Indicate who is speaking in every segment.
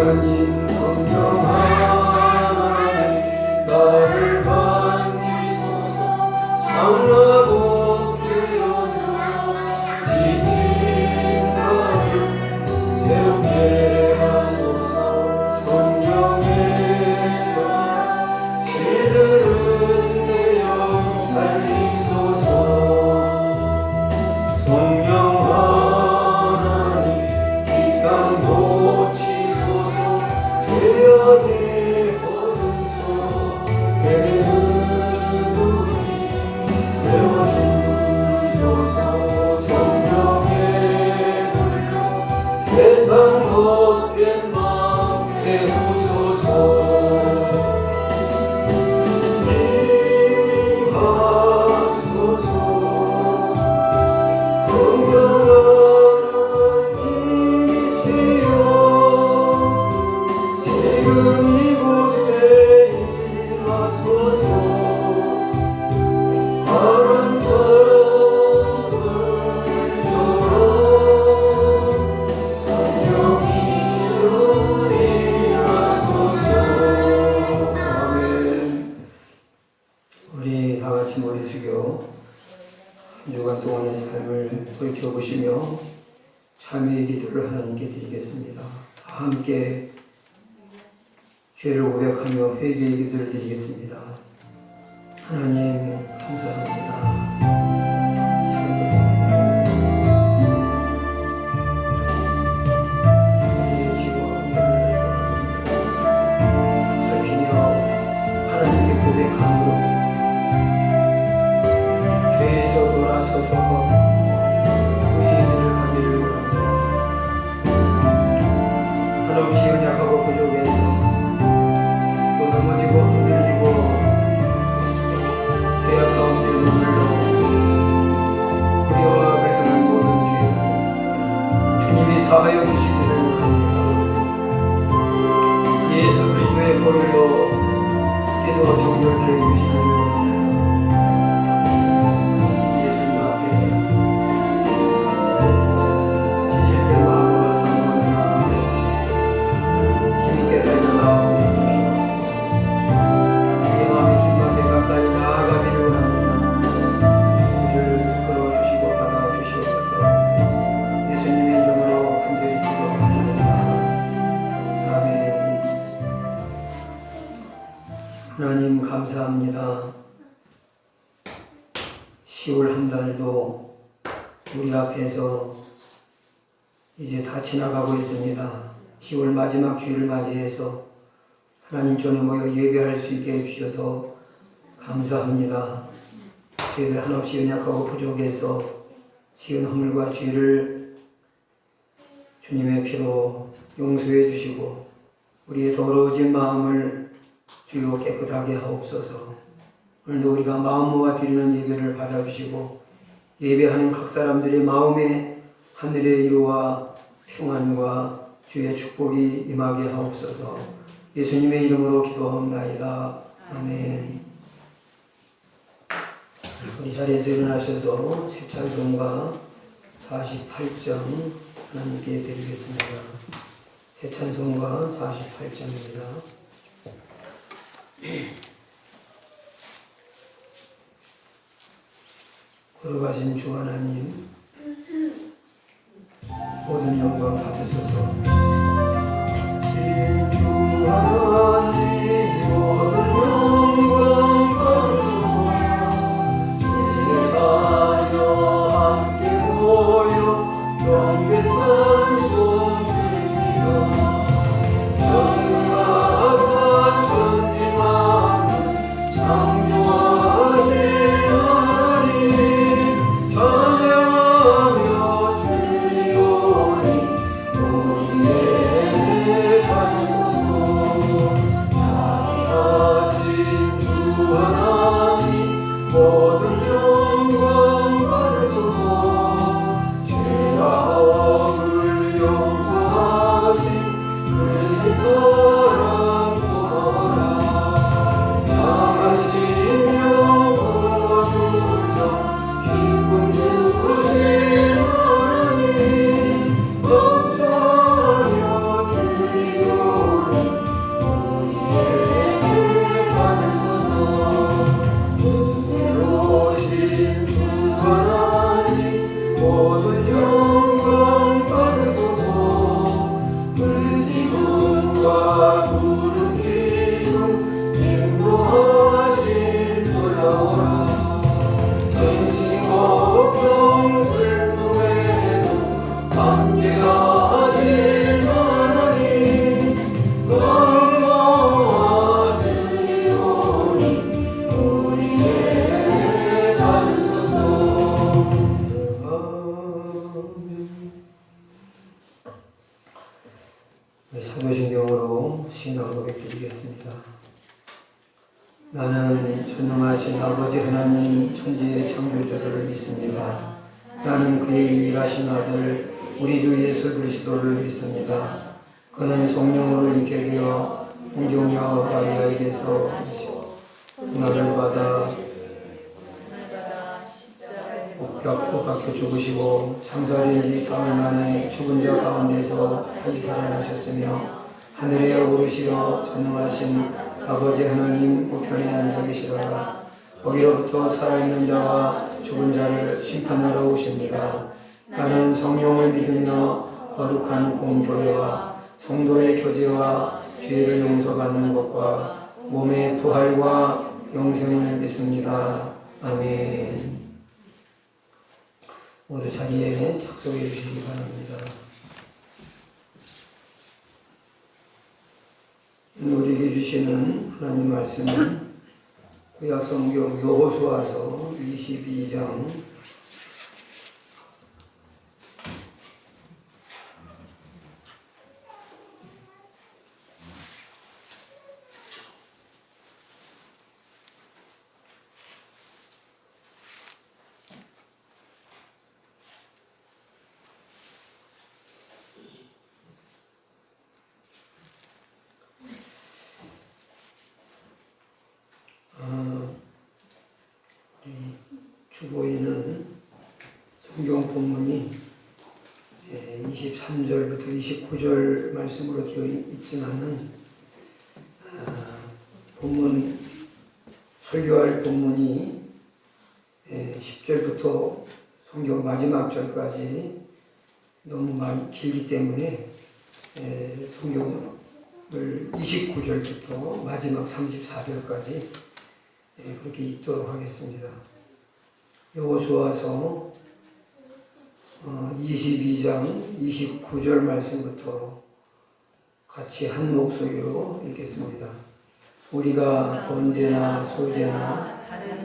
Speaker 1: 하나님 성령 하나님 나를 만지소서 상하고 깨어져 지친 나를 새롭게 하소서 성령의 바 시들은 내 영 살리소서 성령 하나님 이 땅 고치소서 죄악의 어둠서 헤매는 우리 되어주소서 성령의 불로 세상 못된 맘 태우소서 머리 숙여 한 주간 동안의 삶을 돌이켜보시며 참회의 기도를 하나님께 드리겠습니다. 함께 죄를 고백하며 회개의 기도를 드리겠습니다. 하나님 감사합니다. 우리의 죄와 허물을 살피며 하나님께 고백함으로 죄에서 돌아서서 의의 길을 가기를 원합니다. 한없이 연약하고 부족해서 또 넘어지고 흔들리고 죄악 가운데 머물러 우리와 악을 행한 모든 죄 주님이 사하여 주시기를 원합니다. 예수 그리스도의 보혈로 씻어 정결케 해주시기를 원합니다. 하나님 감사합니다. 10월 한 달도 우리 앞에서 이제 다 지나가고 있습니다. 10월 마지막 주일을 맞이해서 하나님 전에 모여 예배할 수 있게 해주셔서 감사합니다. 저희들 한없이 연약하고 부족해서 지은 허물과 죄를 주님의 피로 용서해 주시고 우리의 더러워진 마음을 주여 깨끗하게 하옵소서. 오늘도 우리가 마음 모아 드리는 예배를 받아주시고 예배하는 각 사람들의 마음에 하늘의 위로와 평안과 주의 축복이 임하게 하옵소서. 예수님의 이름으로 기도하옵나이다. 아멘. 우리 자리에서 일어나셔서 새 찬송가 48장 하나님께 드리겠습니다. 새 찬송가 48장입니다. 걸어가신 주 하나님 모든 영광 받으소서. 신 주 하나님 모든 영광 받으소서. 주의 자녀 함께 모여 경배 찬송 드리며 기쁨 주신 하나님 감사하며 드리오 성령으로 신앙 고백드리겠습니다. 나는 전능하신 아버지 하나님 천지의 창조주를 믿습니다. 나는 그의 일하신 아들 우리 주 예수 그리스도를 믿습니다. 그는 성령으로 잉태되어 동정녀 마리아에게서 고난을 받아 못 박혀 죽으시고 장사된 지 사흘 만에 죽은 자 가운데서 다시 살아나셨으며 하늘에 오르시어 전능하신 아버지 하나님 우편에 앉아 계시다가 거기로부터 살아있는 자와 죽은 자를 심판하러 오십니다. 나는 성령을 믿으며 거룩한 공교회와 성도의 교제와 죄를 용서받는 것과 몸의 부활과 영생을 믿습니다. 아멘. 모두 자리에 착석해 주시기 바랍니다. 우리에게 주시는 하나님 말씀은 구약성경 여호수아서 22장 주보에는 성경 본문이 23절부터 29절 말씀으로 되어 있지만은 본문 설교할 본문이 10절부터 성경 마지막 절까지 너무 길기 때문에 성경을 29절부터 마지막 34절까지 그렇게 읽도록 하겠습니다. 여호수아서 22장 29절 말씀부터 같이 한 목소리로 읽겠습니다. 우리가 번제나 소제나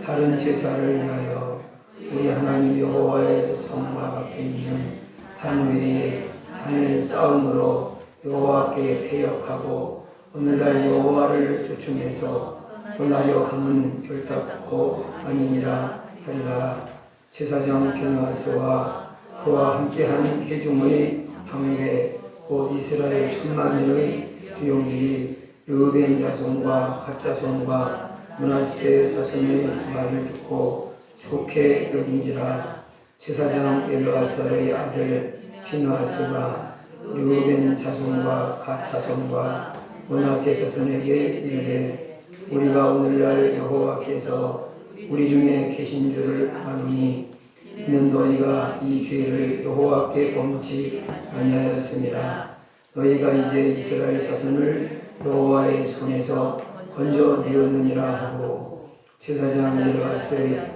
Speaker 1: 다른 제사를 위하여 우리 하나님 여호와의 성막 앞에 있는 단 외에 단을 쌓음으로 여호와께 패역하고 오늘날 여호와를 조충해서 떠나려 함은 결단코 아니니라 하리라. 제사장 게느하스와 그와 함께한 회중의 방배 곧 이스라엘 천만인의 두용들이 르우벤 자손과 갓 자손과 므낫세 자손의 말을 듣고 좋게 여긴지라. 제사장 엘르아살의 아들 비느하스가 르우벤 자손과 갓 자손과 므낫세 자손에게 이르되 우리가 오늘날 여호와께서 우리 중에 계신 줄을 아노니 이는 너희가 이 죄를 여호와께 범치 아니하였음이라. 너희가 이제 이스라엘 자손을 여호와의 손에서 건져내었느니라 하고 제사장 엘르아살의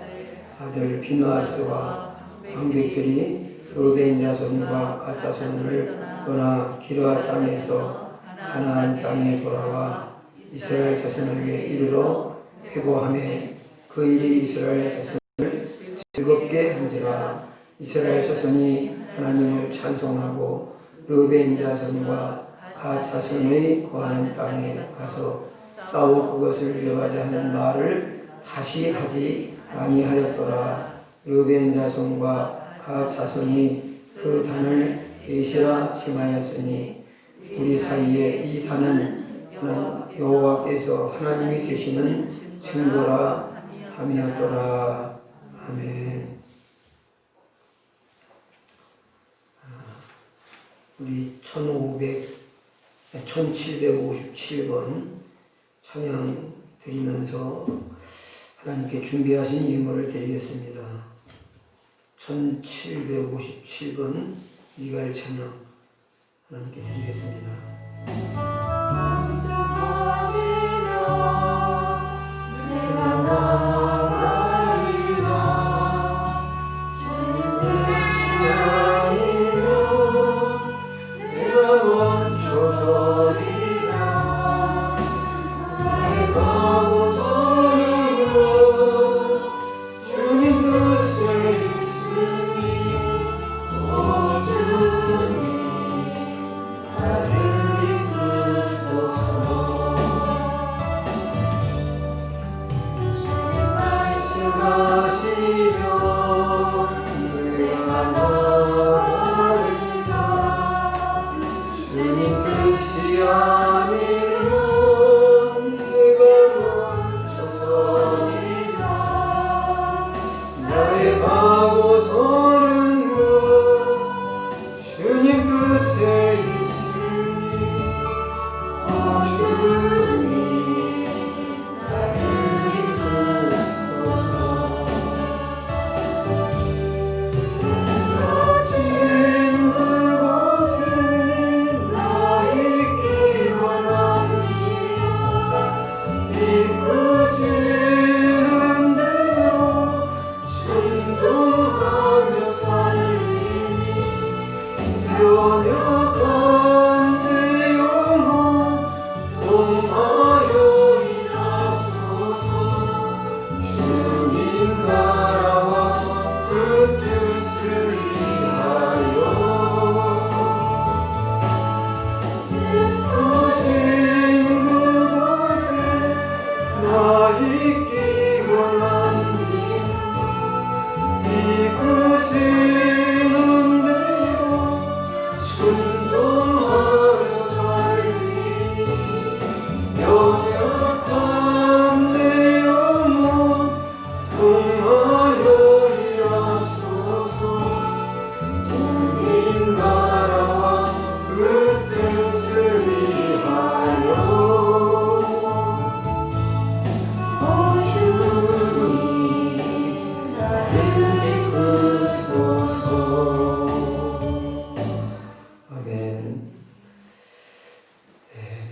Speaker 1: 아들 비느하스와 방백들이 르우벤 자손과 갓 자손을 떠나 기르아 땅에서 가나안 땅에 돌아와 이스라엘 자손에게 이르러 회고하매 그 일이 이스라엘 자손을 즐겁게 한지라. 이스라엘 자손이 하나님을 찬송하고 르우벤 자손과 갓 자손의 거하는 땅에 가서 싸워 그것을 멸하자 하는 말을 다시 하지 아니하였더라. 르우벤 자손과 갓 자손이 그 단을 베시라 칭하였으니 우리 사이에 이 단은 여호와께서 하나님이 되시는 증거라 함이었더라. 아멘. 우리 1757번 찬양 드리면서 하나님께 준비하신 예물을 드리겠습니다. 1757번 미가엘 찬양 하나님께 드리겠습니다.
Speaker 2: 주님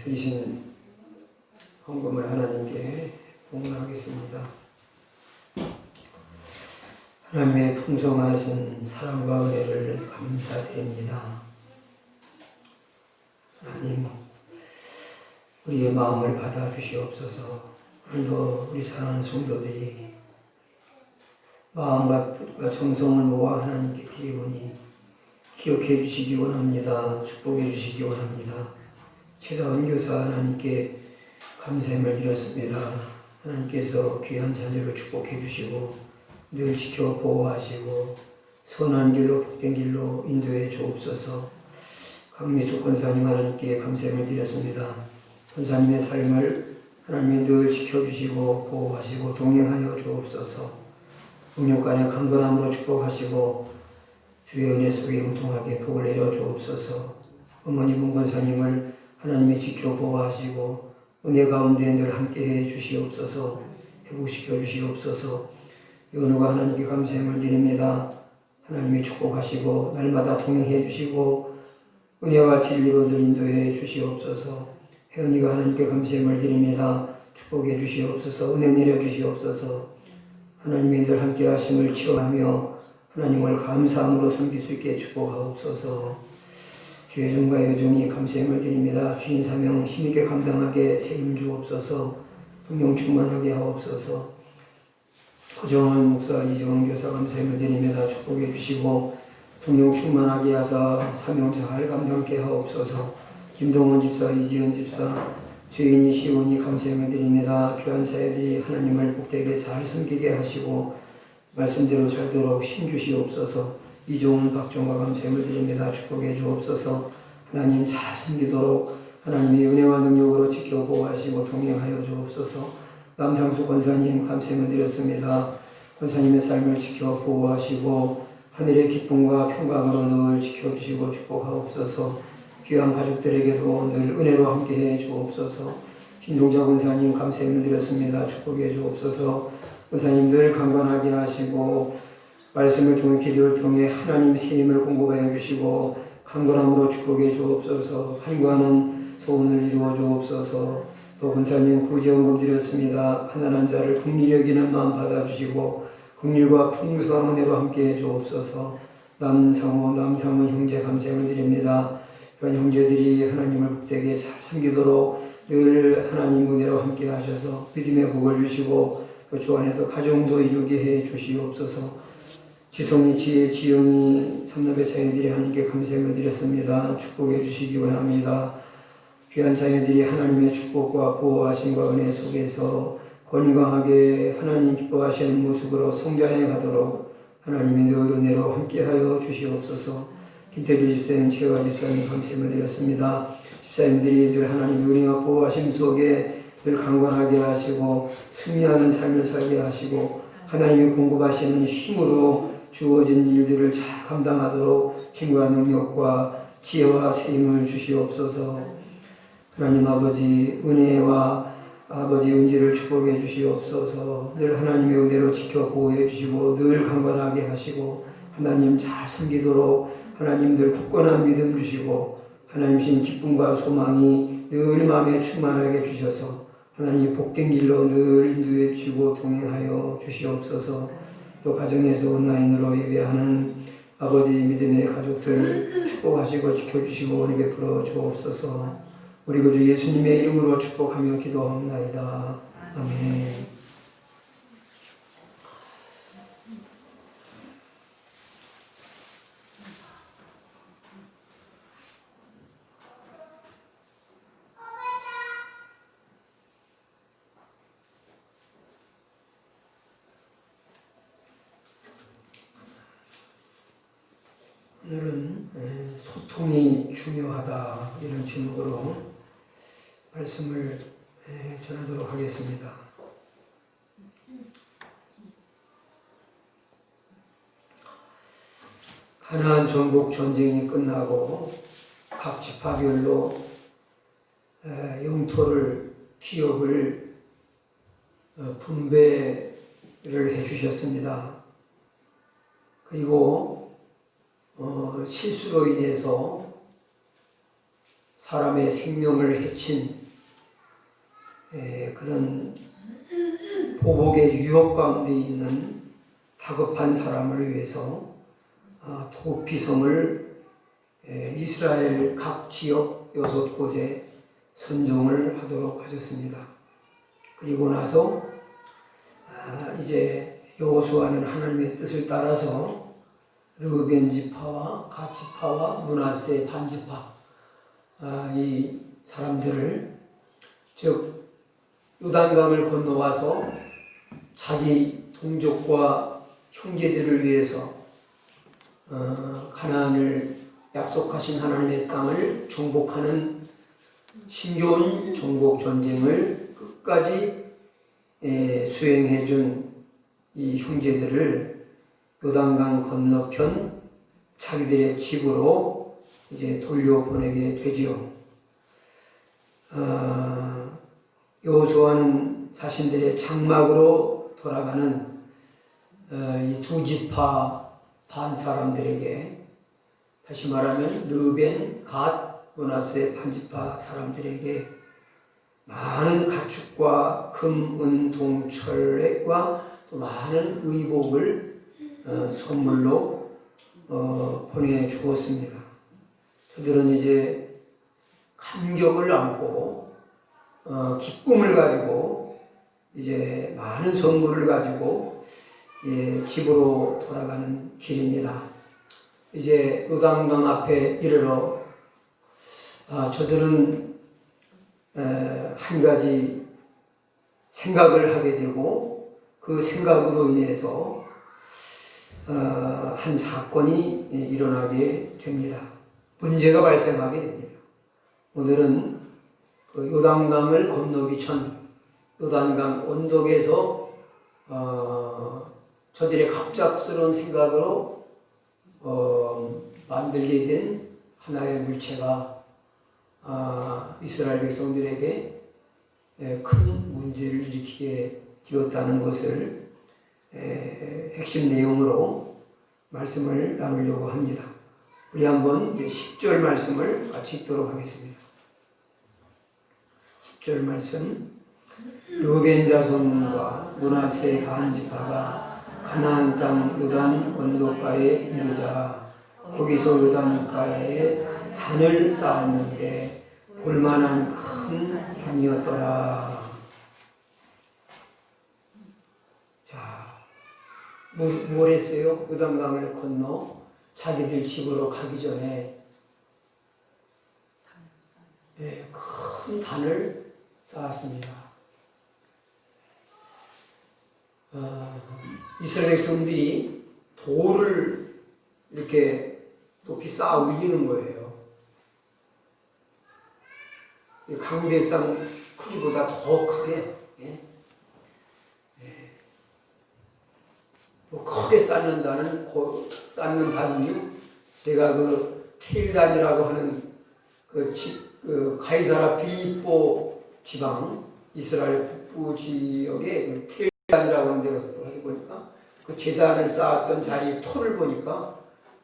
Speaker 1: 드리신 헌금을 하나님께 봉헌하겠습니다. 하나님의 풍성하신 사랑과 은혜를 감사드립니다. 하나님, 우리의 마음을 받아주시옵소서. 오늘도 우리 사랑하는 성도들이 마음과 뜻과 정성을 모아 하나님께 드리오니 기억해 주시기 원합니다. 축복해 주시기 원합니다. 최다원 교사 하나님께 감사함을 드렸습니다. 하나님께서 귀한 자녀를 축복해 주시고 늘 지켜 보호하시고 선한 길로 복된 길로 인도해 주옵소서. 강미숙 권사님 하나님께 감사함을 드렸습니다. 권사님의 삶을 하나님이 늘 지켜주시고 보호하시고 동행하여 주옵소서. 동력간의 강건함으로 축복하시고 주의 은혜 속에 형통하게 복을 내려 주옵소서. 어머니 문권사님을 하나님이 지켜 보호하시고 은혜 가운데 늘 함께해 주시옵소서. 회복시켜 주시옵소서. 연우가 하나님께 감사함을 드립니다. 하나님이 축복하시고 날마다 동행해 주시고 은혜와 진리로 늘 인도해 주시옵소서. 혜연이가 하나님께 감사함을 드립니다. 축복해 주시옵소서. 은혜 내려 주시옵소서. 하나님이 늘 함께 하심을 체험하며 하나님을 감사함으로 섬길 수 있게 축복하옵소서. 주의 종과 여종이 감사함을 드립니다. 주인 사명 힘있게 감당하게 세임 주옵소서. 성령 충만하게 하옵소서. 허정원 목사, 이정원 교사 감사함을 드립니다. 축복해 주시고 성령 충만하게 하사 사명 잘 감당케 하옵소서. 김동원 집사, 이지은 집사, 주인이 시온이 감사함을 드립니다. 귀한 자녀들이 하나님을 복되게 잘 섬기게 하시고 말씀대로 살도록 힘주시옵소서. 이종훈, 박종과 감사함을 드립니다. 축복해 주옵소서. 하나님 잘 섬기도록 하나님의 은혜와 능력으로 지켜 보호하시고 동행하여 주옵소서. 남상수 권사님 감사함을 드렸습니다. 권사님의 삶을 지켜 보호하시고 하늘의 기쁨과 평강으로 늘 지켜주시고 축복하옵소서. 귀한 가족들에게도 늘 은혜로 함께해 주옵소서. 김종자 권사님 감사함을 드렸습니다. 축복해 주옵소서. 권사님 늘 강건하게 하시고 말씀을 통해 기도를 통해 하나님 세임을 공급하여 주시고 강건함으로 축복해 주옵소서. 한과는 소원을 이루어 주옵소서. 또 권사님 구제헌금 드렸습니다. 가난한 자를 긍휼히 여기는 마음 받아주시고 긍휼과 풍성한 은혜로 함께해 주옵소서. 남상호 형제 감사함을 드립니다. 귀한 형제들이 하나님을 복되게 잘 섬기도록 늘 하나님 은혜로 함께 하셔서 믿음의 복을 주시고 또 주 안에서 가정도 이루게 해 주시옵소서. 지성이, 지혜, 지영이 삼남의 자녀들이 하나님께 감사함을 드렸습니다. 축복해 주시기 원합니다. 귀한 자녀들이 하나님의 축복과 보호하심과 은혜 속에서 건강하게 하나님 기뻐하시는 모습으로 성장해 가도록 하나님의 늘 은혜로 함께하여 주시옵소서. 김태규 집사님, 최화 집사님 감사함을 드렸습니다. 집사님들이 늘 하나님의 은혜와 보호하심 속에 늘 강건하게 하시고 승리하는 삶을 살게 하시고 하나님이 공급하시는 힘으로 주어진 일들을 잘 감당하도록 힘과 능력과 지혜와 세임을 주시옵소서. 하나님 아버지 은혜와 아버지 은지를 축복해 주시옵소서. 늘 하나님의 은혜로 지켜 보호해 주시고 늘 강건하게 하시고 하나님 잘 섬기도록 하나님 늘 굳건한 믿음 주시고 하나님 신 기쁨과 소망이 늘 마음에 충만하게 주셔서 하나님 복된 길로 늘 인도해 주시고 동행하여 주시옵소서. 또 가정에서 온라인으로 예배하는 아버지 믿음의 가족들 축복하시고 지켜주시고 은혜 베풀어 주옵소서. 우리 구주 예수님의 이름으로 축복하며 기도합나이다. 아멘. 오늘은 소통이 중요하다 이런 제목으로 말씀을 전하도록 하겠습니다. 가나안 정복 전쟁이 끝나고 각 지파별로 영토를 기업을 분배를 해주셨습니다. 그리고 실수로 인해서 사람의 생명을 해친 그런 보복의 유혹 가운데 있는 다급한 사람을 위해서 도피성을 이스라엘 각 지역 6곳에 선종을 하도록 하셨습니다. 그리고 나서 이제 여호수아는 하나님의 뜻을 따라서 르벤 지파와 갓 지파와 므낫세 반 지파 이 사람들을, 즉 요단강을 건너와서 자기 동족과 형제들을 위해서 가나안을 약속하신 하나님의 땅을 정복하는 힘겨운 정복 전쟁을 끝까지 수행해 준 이 형제들을 요단강 건너편 자기들의 집으로 이제 돌려보내게 되지요. 여호수아는 자신들의 장막으로 돌아가는 이 두 지파 반 사람들에게, 다시 말하면 르벤, 갓, 므낫세 반 지파 사람들에게 많은 가축과 금, 은, 동, 철과 또 많은 의복을 선물로 보내주었습니다. 저들은 이제 감격을 안고 기쁨을 가지고 이제 많은 선물을 가지고 집으로 돌아가는 길입니다. 이제 요단강 앞에 이르러 저들은 한 가지 생각을 하게 되고, 그 생각으로 인해서 한 사건이 일어나게 됩니다. 문제가 발생하게 됩니다. 오늘은 그 요단강을 건너기 전 요단강 언덕에서 저들의 갑작스러운 생각으로 만들게 된 하나의 물체가 이스라엘 백성들에게 큰 문제를 일으키게 되었다는 것을 핵심 내용으로 말씀을 나누려고 합니다. 우리 한번 10절 말씀을 같이 읽도록 하겠습니다. 10절 말씀. 르벤 자손과 므낫세 반 지파가 가나안 땅 요단 언덕가에 이르자 거기서 요단가에 단을 쌓았는데 볼만한 큰 단이었더라. 자, 뭘 했어요? 요단강을 건너 자기들 집으로 가기 전에 큰 단을 쌓았습니다. 이스라엘 백성들이 돌을 이렇게 높이 쌓아 올리는 거예요. 강대상 크기보다 더 크게, 뭐 크게 쌓는 단은요, 제가 그 틸단이라고 하는 그 가이사라 빌립보 지방 이스라엘 북부 지역에 그 틸단이라고 하는 데 가서 보니까 그 제단을 쌓았던 자리 터를 보니까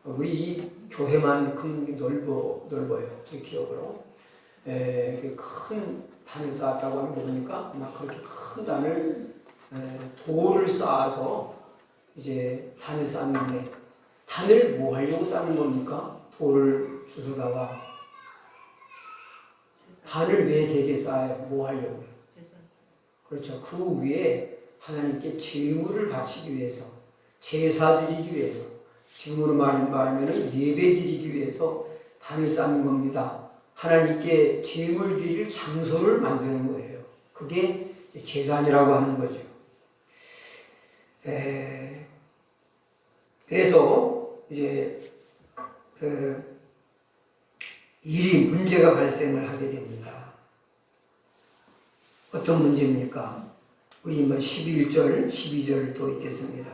Speaker 1: 우리 이 교회만큼 넓어요. 제 기억으로. 큰 단을 쌓았다고 하는 거 보니까 막 그렇게 큰 단을 돌을 쌓아서 이제 단을 쌓는데, 단을 뭐 하려고 쌓는 겁니까? 돌을 주워다가 단을 왜 되게 쌓아요? 뭐 하려고요? 그렇죠. 그 위에 하나님께 제물을 바치기 위해서, 제사 드리기 위해서, 지금으로 말하면 예배 드리기 위해서 단을 쌓는 겁니다. 하나님께 제물 드릴 장소를 만드는 거예요. 그게 제단이라고 하는 거죠. 그래서 이제 일이 문제가 발생을 하게 됩니다. 어떤 문제입니까? 우리 11절, 12절 또 읽겠습니다.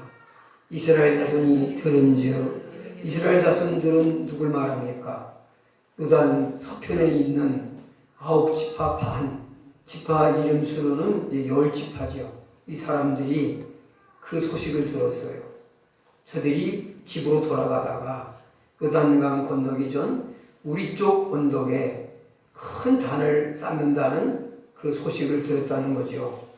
Speaker 1: 이스라엘 자손이 들은즉, 이스라엘 자손들은 누굴 말합니까? 요단 서편에 있는 9지파 반 지파 이름 수로는 이제 10지파죠. 이 사람들이 그 소식을 들었어요. 저들이 집으로 돌아가다가 요단강 건너기 전 우리 쪽 언덕에 큰 단을 쌓는다는 그 소식을 들었다는 거죠.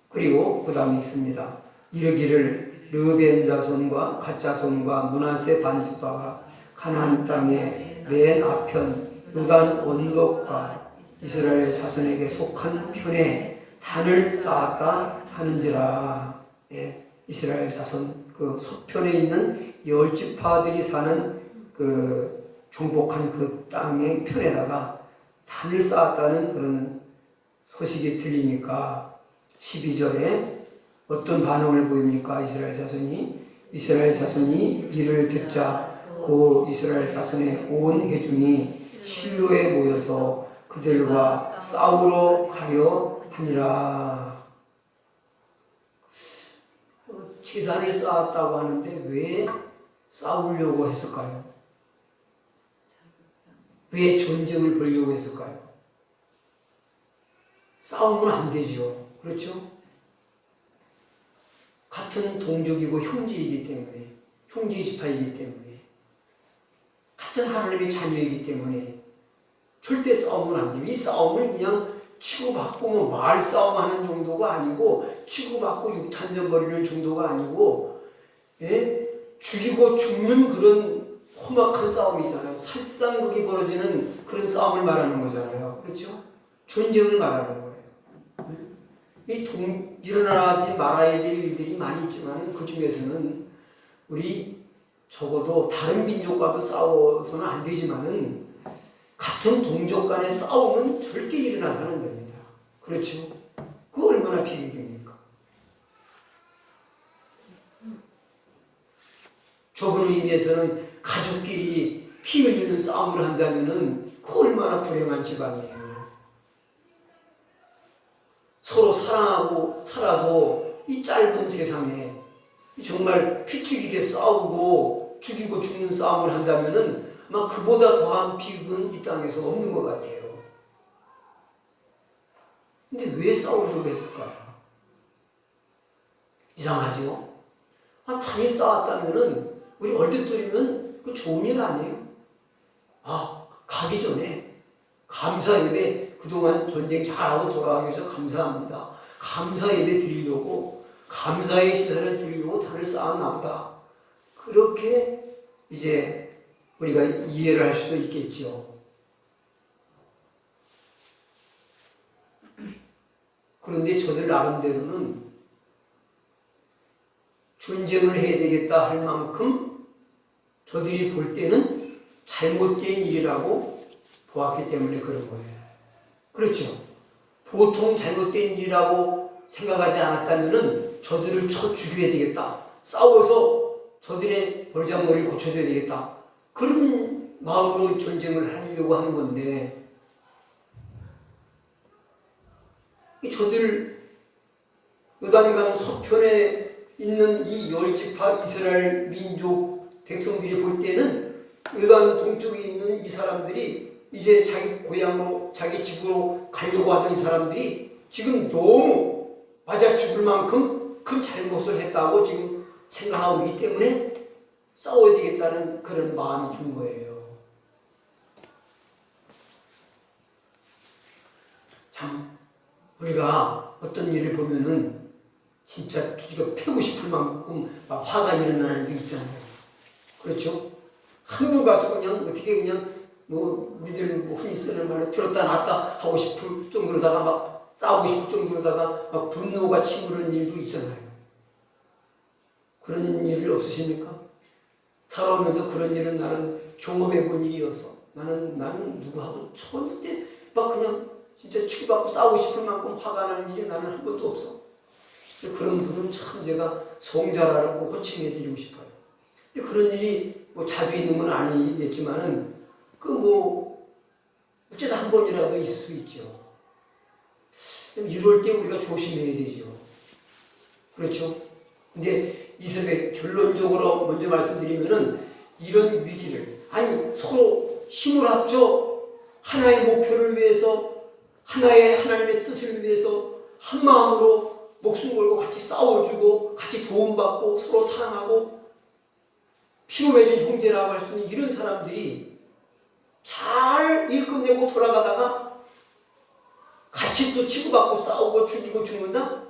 Speaker 1: 그리고 그 다음에 있습니다. 이르기를 르벤 자손과 갓 자손과 므낫세 반집파가 가나안 땅의 맨 앞편 요단 언덕과 이스라엘 자손에게 속한 편에 단을 쌓았다 하는지라. 예, 이스라엘 자손 그 서편에 있는 10지파들이 사는 그 정복한 그 땅의 편에다가 단을 쌓았다는 그런 소식이 들리니까 12절에 어떤 반응을 보입니까? 이스라엘 자손이 이를 듣자 그 이스라엘 자손의 온 회중이 실로에 모여서 그들과 싸우러 가려 하니라. 제단을 쌓았다고 하는데 왜 싸우려고 했을까요? 왜 전쟁을 벌려고 했을까요? 싸우면 안 되죠. 그렇죠? 같은 동족이고 형제이기 때문에, 형제 지파이기 때문에, 같은 하나님의 자녀이기 때문에 절대 싸우면 안 돼요. 이 싸움을 그냥 치고받고 뭐 말싸움하는 정도가 아니고, 치고받고 육탄전 벌이는 정도가 아니고, 예? 죽이고 죽는 그런 험악한 싸움이잖아요. 살상극이 벌어지는 그런 싸움을 말하는 거잖아요. 그렇죠? 전쟁을 말하는 거예요. 일어나지 말아야 될 일들이 많이 있지만 그 중에서는 우리 적어도 다른 민족과도 싸워서는 안 되지만은 같은 동족 간의 싸움은 절대 일어나서는 안 됩니다. 그렇죠? 그거 얼마나 비극입니까? 좁은 의미에서는 가족끼리 피 흘리는 싸움을 한다면은 그 얼마나 불행한 집안이에요. 서로 사랑하고 살아도 이 짧은 세상에 정말 피 튀기게 싸우고 죽이고 죽는 싸움을 한다면은 아마 그보다 더한 비극은 이 땅에서 없는 것 같아요. 근데 왜 싸우려고 했을까요? 이상하죠? 단이 쌓았다면은 우리 얼핏들이면 그 좋은 일 아니에요? 가기 전에 감사 예배, 그동안 전쟁 잘하고 돌아가기 위해서 감사합니다. 감사 예배 드리려고, 감사의 기사를 드리려고 단을 쌓았나 보다. 그렇게 이제 우리가 이해를 할 수도 있겠죠. 그런데 저들 나름대로는 전쟁을 해야 되겠다 할 만큼 저들이 볼 때는 잘못된 일이라고 보았기 때문에 그런 거예요. 그렇죠. 보통 잘못된 일이라고 생각하지 않았다면은 저들을 쳐 죽여야 되겠다. 싸워서 저들의 벌장머리를 고쳐줘야 되겠다. 그런 마음으로 전쟁을 하려고 하는 건데, 저들 요단강 서편에 있는 이 10지파 이스라엘 민족 백성들이 볼 때는 요단 동쪽에 있는 이 사람들이 이제 자기 고향으로, 자기 집으로 가려고 하던 이 사람들이 지금 너무 맞아 죽을 만큼 큰 잘못을 했다고 지금 생각하고 있기 때문에 싸워야 되겠다는 그런 마음이 든 거예요. 참, 우리가 어떤 일을 보면은 진짜 두디가 패고 싶을 만큼 화가 일어나는 게 있잖아요. 그렇죠? 한국 가서 그냥 어떻게 그냥 우리들 흔히 쓰는 말로 들었다 놨다 하고 싶을 정도로다가 막 싸우고 싶을 정도로다가 막 분노가 치밀는 일도 있잖아요. 그런 일 없으십니까? 살아오면서 그런 일은 나는 경험해 본 일이어서 나는 누구하고 처음부터 막 그냥 진짜 치고받고 싸우고 싶을 만큼 화가 나는 일이 나는 한 번도 없어. 그런 분은 참 제가 성자라고 호칭해 드리고 싶어요. 근데 그런 일이 자주 있는 건 아니겠지만은 어쩌다 한 번이라도 있을 수 있죠. 이럴 때 우리가 조심해야 되죠. 그렇죠? 근데 이스라엘 결론적으로 먼저 말씀드리면은 이런 위기를, 서로 힘을 합쳐 하나의 목표를 위해서, 하나님의 뜻을 위해서 한 마음으로 목숨 걸고 같이 싸워주고 같이 도움받고 서로 사랑하고 피로 맺은 형제라고 할 수 있는 이런 사람들이 잘 일 끝내고 돌아가다가 같이 또 치고받고 싸우고 죽이고 죽는다?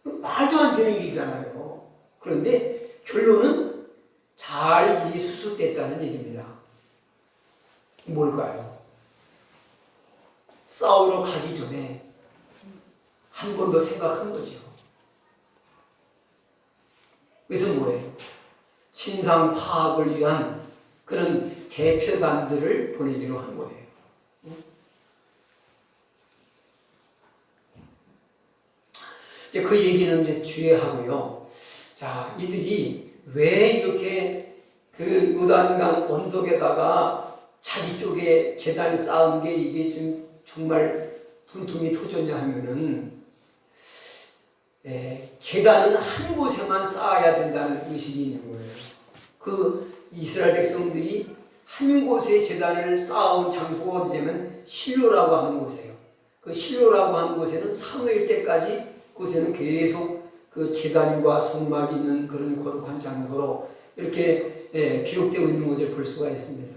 Speaker 1: 말도 안 되는 일이잖아요. 그런데 결론은 잘 일이 수습됐다는 얘기입니다. 뭘까요? 싸우러 가기 전에 한 번 더 생각한 거죠. 그래서 뭐예요? 신상 파악을 위한 그런 대표단들을 보내기로 한 거예요. 이제 그 얘기는 이제 뒤에 하고요. 자, 이들이 왜 이렇게 그 요단강 언덕에다가 자기 쪽에 제단을 쌓은 게 이게 지금 정말 분통이 터졌냐 하면은, 제단은 한 곳에만 쌓아야 된다는 의식이 있는 거예요. 그 이스라엘 백성들이 한 곳에 제단을 쌓아온 장소가 어디냐면 실로라고 하는 곳이에요. 그 실로라고 하는 곳에는 사무엘 때까지 그곳에는 계속 그 제단과 성막이 있는 그런 거룩한 장소로 이렇게 기록되어 있는 것을 볼 수가 있습니다.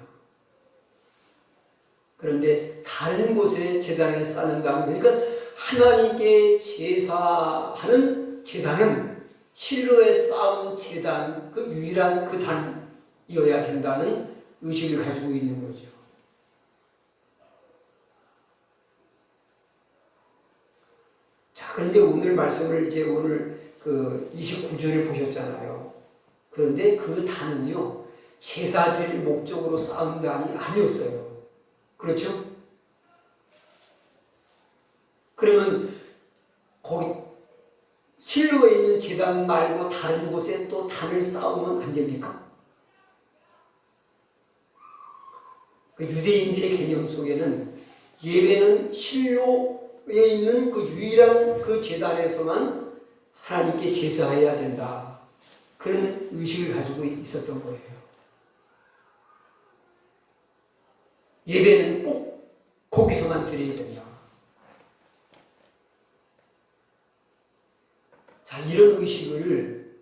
Speaker 1: 그런데 다른 곳에 제단을 쌓는다는 그러니까 하나님께 제사하는 제단은 실로에 쌓은 제단, 그 유일한 그 단이어야 된다는 의식을 가지고 있는 거죠. 자, 그런데 오늘 말씀을 이제 오늘 그 29절을 보셨잖아요. 그런데 그 단은요, 제사 드릴 목적으로 쌓은 단이 아니었어요. 그렇죠? 그러면 거기 실로에 있는 제단 말고 다른 곳에 또 단을 쌓으면 안 됩니까? 그 유대인들의 개념 속에는 예배는 실로에 있는 그 유일한 그 제단에서만 하나님께 제사해야 된다. 그런 의식을 가지고 있었던 거예요. 예배는 꼭 거기서만 드려야 된다. 자, 이런 의식을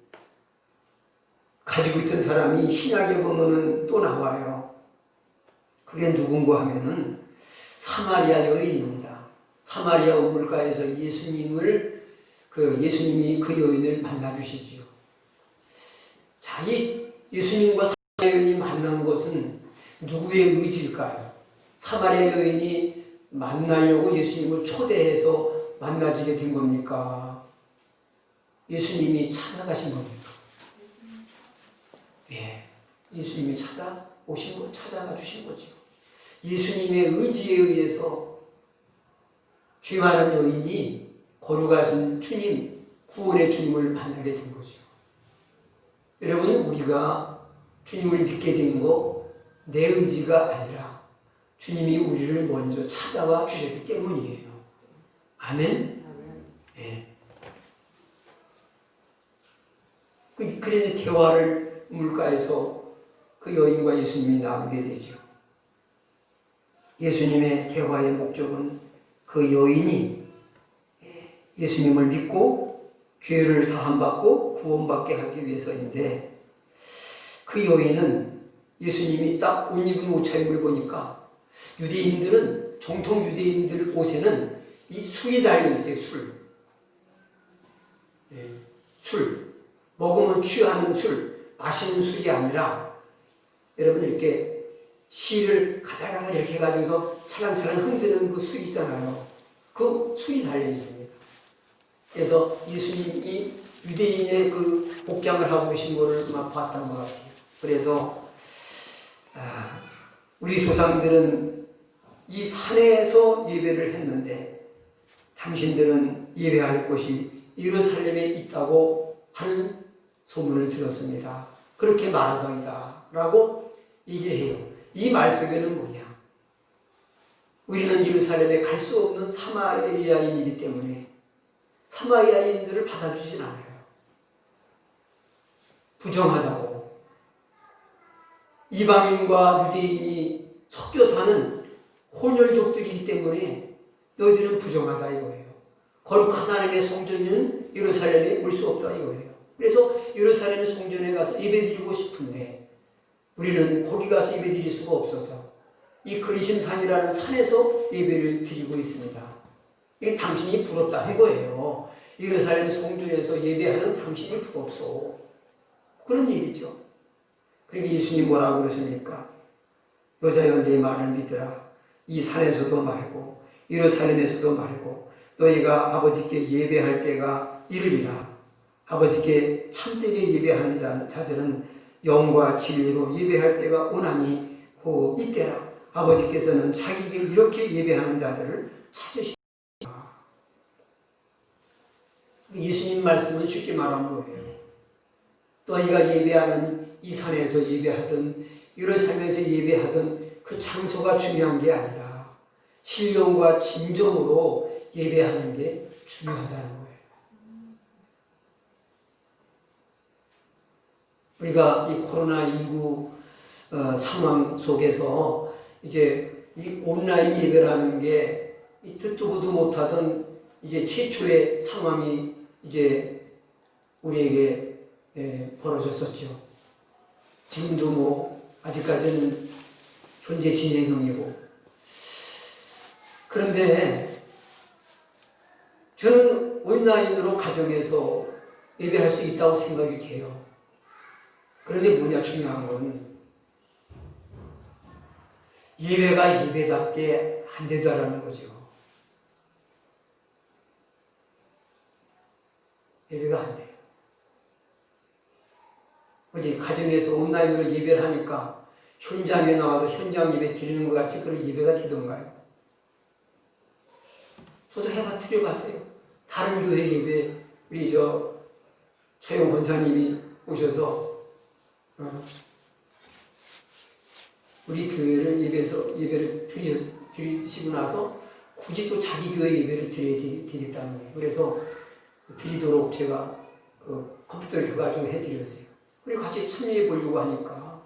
Speaker 1: 가지고 있던 사람이 신약에 보면은 또 나와요. 그게 누군가 하면은 사마리아 여인입니다. 사마리아 우물가에서 예수님이 그 여인을 만나 주시지요. 자, 이 예수님과 사마리아 여인이 만난 것은 누구의 의지일까요? 사마리아 여인이 만나려고 예수님을 초대해서 만나지게 된 겁니까? 예수님이 찾아가신 겁니까? 예, 예수님이 찾아가 주신 거죠. 예수님의 의지에 의해서 죄 많은 여인이 거룩하신 주님, 구원의 주님을 만나게 된 거죠. 여러분, 우리가 주님을 믿게 된 거 내 의지가 아니라 주님이 우리를 먼저 찾아와 주셨기 때문이에요. 아멘? 예. 그래서 대화를 물가에서 그 여인과 예수님이 나누게 되죠. 예수님의 대화의 목적은 그 여인이 예수님을 믿고 죄를 사함받고 구원받게 하기 위해서인데, 그 여인은 예수님이 딱 옷 입은 옷차림을 보니까 유대인들은, 정통 유대인들 옷에는 이 술이 달려있어요. 술. 먹으면 취하는 술, 마시는 술이 아니라, 여러분 이렇게 실을 가다가다 이렇게 해가지고서 차랑차랑 흔드는 그 술 있잖아요. 그 술이 달려있습니다. 그래서 예수님이 유대인의 그 복장을 하고 계신 거를 막 봤던 것 같아요. 그래서 우리 조상들은 이 산에서 예배를 했는데 당신들은 예배할 곳이 예루살렘에 있다고 하는 소문을 들었습니다. 그렇게 말하더이다 라고 얘기를 해요. 이 말 속에는 뭐냐? 우리는 예루살렘에 갈 수 없는 사마리아인이기 때문에 사마리아인들을 받아주진 않아요. 부정하다고. 이방인과 유대인이 섞여 사는 혼혈족들이기 때문에 너희들은 부정하다 이거예요. 거룩한 하나님의 성전은 예루살렘에 올 수 없다 이거예요. 그래서 예루살렘 성전에 가서 예배드리고 싶은데 우리는 거기 가서 예배드릴 수가 없어서 이 그리심산이라는 산에서 예배를 드리고 있습니다. 이게 당신이 부럽다는 거예요. 예루살렘 성전에서 예배하는 당신이 부럽소. 그런 얘기죠. 그러니까 예수님 뭐라고 그러십니까? 여자여 내 말을 믿으라. 이 산에서도 말고 예루살렘에서도 말고 너희가 아버지께 예배할 때가 이르리라. 아버지께 참되게 예배하는 자들은 영과 진리로 예배할 때가 오나니 그 이때라. 아버지께서는 자기에게 이렇게 예배하는 자들을 찾으시리라. 예수님 말씀은 쉽게 말하는 거예요. 너희가 예배하는 이 산에서 예배하든 예루살렘에서 예배하든 그 장소가 중요한 게 아니라 신령과 진정으로 예배하는 게 중요하다는 거예요. 우리가 이 코로나19 상황 속에서 이제 이 온라인 예배라는 게 이 듣도 보도 못하던 이제 최초의 상황이 이제 우리에게 벌어졌었죠. 지금도 뭐 아직까지는 현재 진행 중이고. 그런데 저는 온라인으로 가정에서 예배할 수 있다고 생각이 돼요. 그런데 뭐냐 중요한 건 예배가 예배답게 안 되더라는 거죠. 예배가 안 돼요. 그지 가정에서 온라인으로 예배를 하니까 현장에 나와서 현장 예배 드리는 것 같이 그런 예배가 되던가요? 저도 드려봤어요. 다른 교회 예배 우리 최영 권사님이 오셔서 우리 교회를 예배를 드리시고 나서 굳이 또 자기 교회 예배를 드리겠다는 거예요. 그래서 드리도록 제가 컴퓨터를 켜가지고 해드렸어요. 우리 같이 참여해 보려고 하니까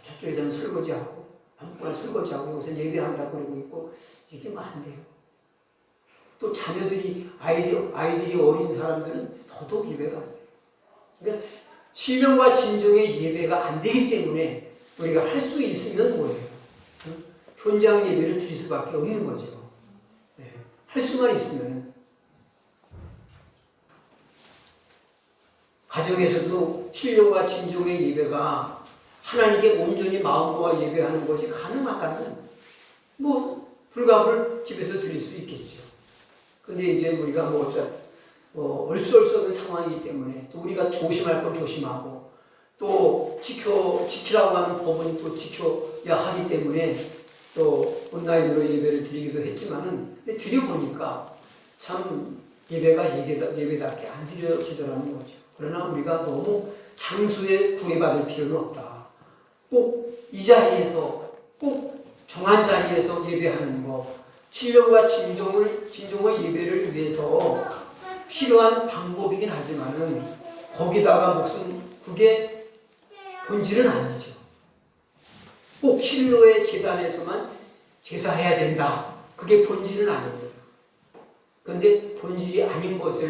Speaker 1: 저쪽에서는 설거지하고 아무거나 설거지하고 여기서 예배한다고 그러고 있고 이게 뭐 안 돼요. 또 자녀들이 아이들이 어린 사람들은 더더욱 예배가 안 돼요. 그러니까 신령과 진정의 예배가 안 되기 때문에 우리가 할 수 있으면 뭐예요? 현장 예배를 드릴 수밖에 없는 거죠. 할 수만 있으면. 가정에서도 신령과 진정의 예배가 하나님께 온전히 마음과 예배하는 것이 가능하다면 뭐 불갑을 집에서 드릴 수 있겠죠. 근데 이제 우리가 어쩔 수 없는 상황이기 때문에 또 우리가 조심할 건 조심하고 또 지키라고 하는 법은 또 지켜야 하기 때문에 또 온라인으로 예배를 드리기도 했지만은 근데 드려보니까 참 예배가 예배답게 안 드려지더라는 거죠. 그러나 우리가 너무 장수에 구애받을 필요는 없다. 꼭 이 자리에서 꼭 정한 자리에서 예배하는 것, 신령과 진정의 예배를 위해서 필요한 방법이긴 하지만은 거기다가 그게 본질은 아니죠. 꼭 실로의 제단에서만 제사해야 된다. 그게 본질은 아닙니다. 그런데 본질이 아닌 것을